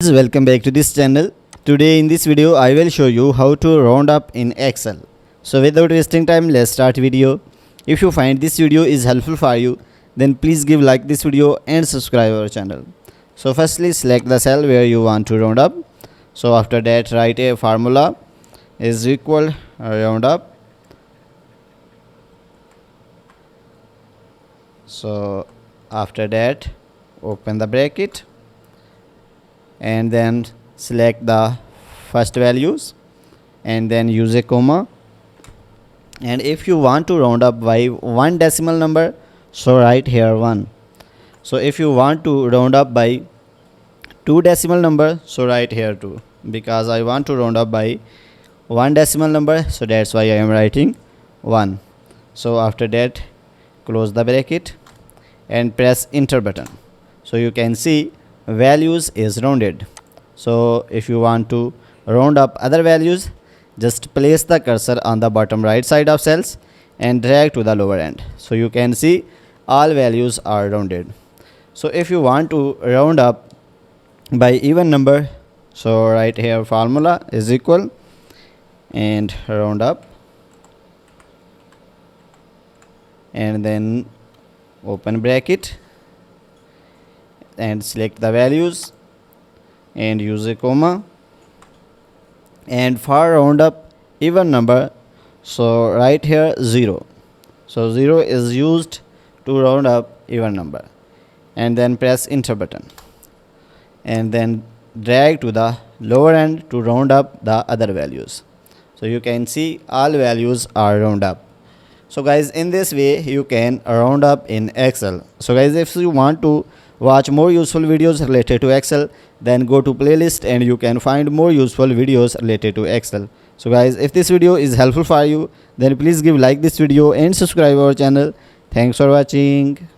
Welcome back to this channel. Today in this video I will show you how to round up in Excel. So without wasting time, let's start video. If you find this video is helpful for you, then please give like this video and subscribe our channel. So firstly select the cell where you want to round up. So after that write a formula is equal round up. So after that open the bracket and then select the first values and then use a comma. And if you want to round up by one decimal number, so write here 1. So if you want to round up by two decimal number, so write here 2, because I want to round up by one decimal number, so that's why I am writing 1. So after that close the bracket and press enter button. So you can see values is rounded. So if you want to round up other values, just place the cursor on the bottom right side of cells and drag to the lower end. So you can see all values are rounded. So if you want to round up by even number, so write here formula is equal and round up and then open bracket and select the values and use a comma. And for round up even number, so write here 0. So 0 is used to round up even number, and then press enter button and then drag to the lower end to round up the other values. So you can see all values are round up. So guys, in this way you can round up in Excel. So guys, if you want to watch more useful videos related to Excel, then go to playlist and you can find more useful videos related to Excel. So guys, if this video is helpful for you, then please give like this video and subscribe our channel. Thanks for watching.